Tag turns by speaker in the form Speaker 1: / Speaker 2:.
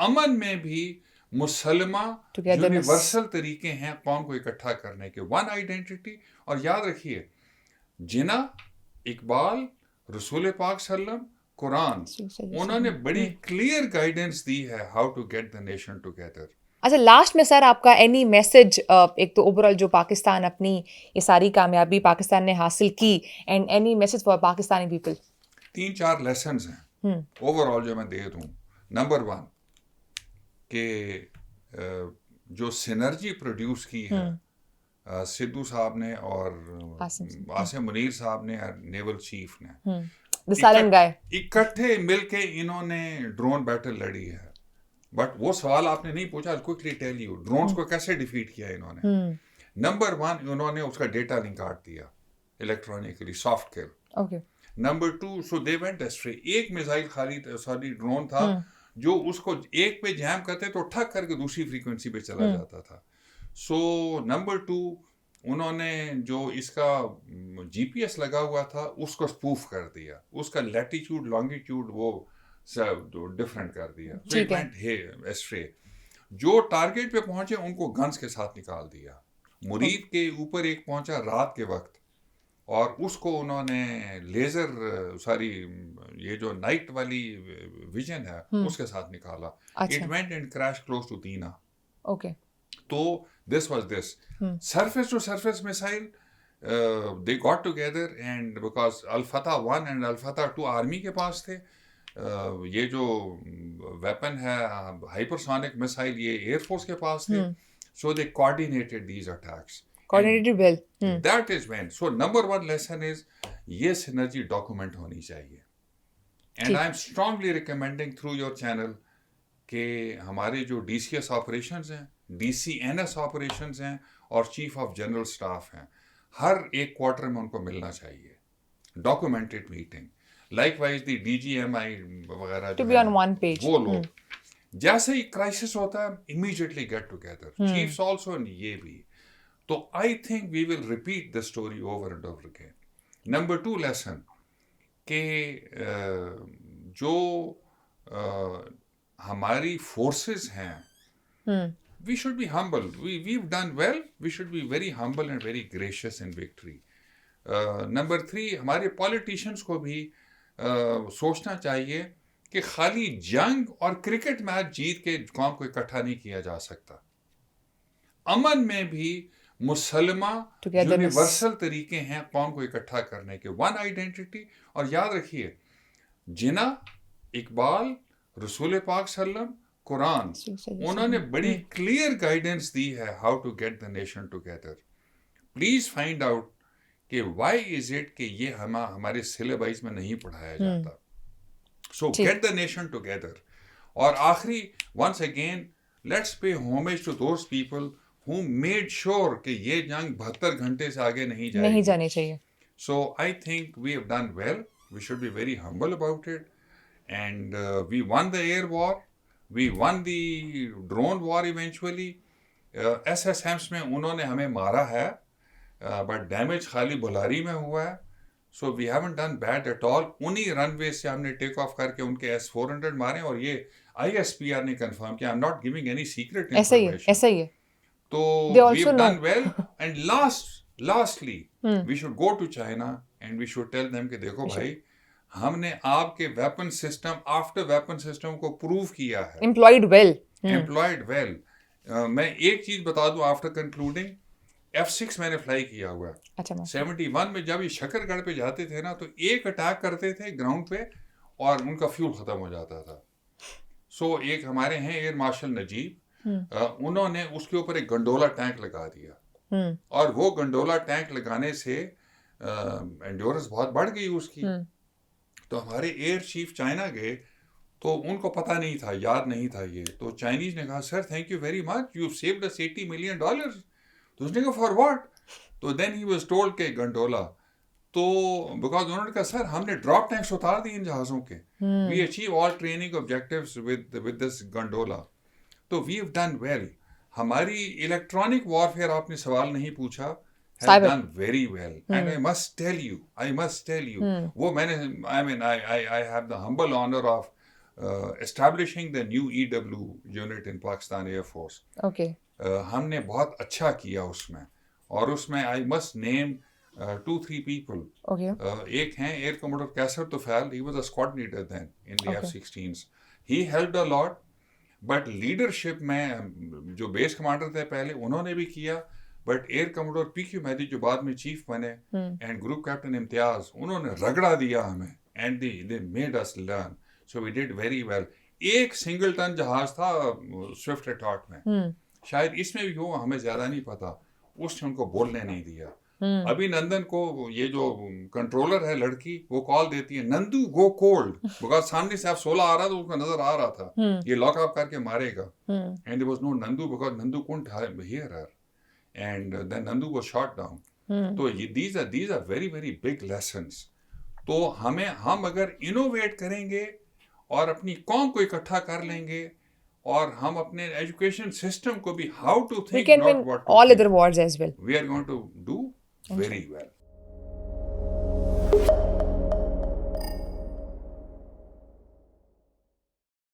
Speaker 1: अमन में भी मुसलमा यूनिवर्सल तरीके हैं कौम को इकट्ठा करने के, वन आइडेंटिटी। और याद रखिए, जिना, इकबाल, रसूल पाक सल्लम, कुरान, उन्होंने बड़ी क्लियर गाइडेंस दी है how to get the nation together.
Speaker 2: अच्छा, लास्ट में सर आपका एनी मैसेज, एक तो ओवरऑल जो पाकिस्तान अपनी ये सारी कामयाबी पाकिस्तान ने हासिल की, and any message for Pakistani people.
Speaker 1: 3-4 lessons हैं ओवरऑल जो मैं दे दूं। नंबर 1 कि जो सिनर्जी प्रोड्यूस की है सिद्धू साहब ने और आसिम मुनीर साहब ने और नेवल चीफ ने,
Speaker 2: द साइलेंट गाय,
Speaker 1: इकट्ठे मिलके इन्होंने ड्रोन बैटल लड़ी है। बट वो सवाल आपने नहीं पूछा, क्विकली टेल यू ड्रोन्स को कैसे डिफीट किया इन्होंने। नंबर 1, उन्होंने उसका डेटा लिंक काट दिया electronically, soft kill. Number 2, so they went ashtray. एक मिसाइल खाली ड्रोन था जो उसको एक पे जैम करते तो ठक करके दूसरी फ्रीक्वेंसी पे चला जाता था। सो नंबर 2, उन्होंने जो इसका जीपीएस लगा हुआ था उसको स्पूफ कर दिया, उसका लैटिट्यूड लॉन्गिट्यूड वो सब डिफरेंट कर दिया। So it went ashtray. जो टारगेट पे पहुंचे उनको गन्स के साथ निकाल दिया। मुरीद के ऊपर एक पहुंचा रात के वक्त और उसको उन्होंने लेजर सारी ये जो नाइट वाली विजन है उसके साथ निकाला। It went and crash close to दीना।
Speaker 2: ओके,
Speaker 1: तो this was this surface to surface missile, they got together and because Al Fatah 1 and अल फतह 2 आर्मी के पास थे। ये जो वेपन है हाइपरसोनिक मिसाइल ये एयरफोर्स के पास थे। So they coordinated these attacks,
Speaker 2: coordinated well.
Speaker 1: That is when. So number 1 lesson is ये synergy document होनी चाहिए। And I am strongly recommending through your channel कि हमारे जो DCS operations हैं, DCNS operations हैं और Chief of General Staff हैं, हर एक क्वार्टर में उनको मिलना चाहिए documented meeting. Likewise the DGMI वगैरह
Speaker 2: To be on one page.
Speaker 1: वो लोग जैसे ही क्राइसिस होता है immediately get together. Chiefs also and ये भी। तो I think we will repeat the story over and over again. Number 2 lesson कि जो हमारी forces हैं, we should be humble. We've done well. We should be very humble and very gracious in victory. Number 3, हमारे politicians को भी सोचना चाहिए कि खाली जंग और क्रिकेट मैच जीत के कौम को इकट्ठा नहीं किया जा सकता। अमन में भी मुसलमा यूनिवर्सल तरीके हैं कौम को इकट्ठा करने के, वन आइडेंटिटी। और याद रखिए, जिना, इकबाल, रसूल पाक सल्लम, कुरान, उन्होंने बड़ी क्लियर गाइडेंस दी है how to get the nation together. Please find out कि व्हाई इज इट कि ये हमारे सिलेबस में नहीं पढ़ाया जाता। So get the nation together. और आखिरी, once again let's pay homage to those people who made sure कि ये जंग 72 घंटे से आगे नहीं
Speaker 2: जानी चाहिए।
Speaker 1: So I think we have done well. We should be very humble about it. And we won the air war. We won the drone war eventually. SSMs में उन्होंने हमें मारा है, but damage खाली बुलारी में हुआ है। So we haven't done bad at all. उन्हीं रनवे से हमने टेक ऑफ करके उनके S-400 मारे और ये ISPR ने कंफर्म किया। I'm not giving any secret information.
Speaker 2: ऐसा ही है।
Speaker 1: So we've done well. And lastly, we should go to China and we should tell them कि देखो भाई, हमने आपके weapon system, after weapon system को प्रूव किया है।
Speaker 2: Employed well.
Speaker 1: मैं एक चीज बता दूं आफ्टर कंक्लूडिंग, F6 मैंने फ्लाई किया हुआ है।
Speaker 2: अच्छा।
Speaker 1: 71 में जब ये शकरगढ़ पे जाते थे ना, तो एक अटैक करते थे ग्राउंड पे और उनका फ्यूल खत्म हो जाता था। सो एक हमारे हैं एयर मार्शल नजीब, उन्होंने उसके ऊपर एक गंडोला टैंक लगा दिया और वो गंडोला टैंक लगाने से एंड्योरेंस बहुत बढ़ गई उसकी। तो हमारे एयर चीफ चाइना गए तो उनको पता नहीं था, याद नहीं था ये। तो चाइनीज ने कहा sir thank you very much, you saved us $80 million। तो उसने कहा फॉर व्हाट? तो देन ही वाज टोल्ड के गंडोला। तो बिकॉज उन्होंने कहा सर हमने ड्रॉप टैंक्स उतार दिए इन जहाज़ों के, we achieve all training objectives with this gondola. तो वी हैव डन वेल। हमारी इलेक्ट्रॉनिक वॉरफेयर आपने सवाल नहीं पूछा, has done very well. And I must tell you, वो मैंने, I mean, I have the humble honor of establishing the new EW unit in Pakistan Air Force.
Speaker 2: Okay.
Speaker 1: हमने बहुत अच्छा किया उसमें, और उसमें I must name 2-3 people.
Speaker 2: Okay.
Speaker 1: एक हैं air commodore Kaiser Tufail, he was a squad leader then in the
Speaker 2: Okay.
Speaker 1: F-16s. He helped a lot, but leadership में जो बेस कमांडर थे पहले उन्होंने भी किया, but air commodore PQ Mehdi जो बाद में चीफ बने एंड ग्रुप कैप्टन इम्तियाज, उन्होंने रगड़ा दिया हमें and they made us learn, so we did very well. एक सिंगल टन जहाज था स्विफ्ट रिटॉर्ट में, शायद इसमें भी हो, हमें ज्यादा नहीं पता, उसने उनको बोलने नहीं दिया. अभिनंदन को ये जो कंट्रोलर है लड़की, वो कॉल देती है, नंदू गो कोल्ड, बिकॉज सामने से आप 16 आ रहा था, उसको नजर आ रहा था ये लॉक अप करके मारेगा, and there was no Nandu because Nandu couldn't hear her, and then Nandu was shot down. तो ये these are very very big lessons. तो हम अगर इनोवेट करेंगे और अपनी कौम को इकट्ठा कर लेंगे, और हम अपने एजुकेशन सिस्टम को भी how to
Speaker 2: We
Speaker 1: think
Speaker 2: can
Speaker 1: not
Speaker 2: win
Speaker 1: what
Speaker 2: all other wars as well.
Speaker 1: we are going to do very well.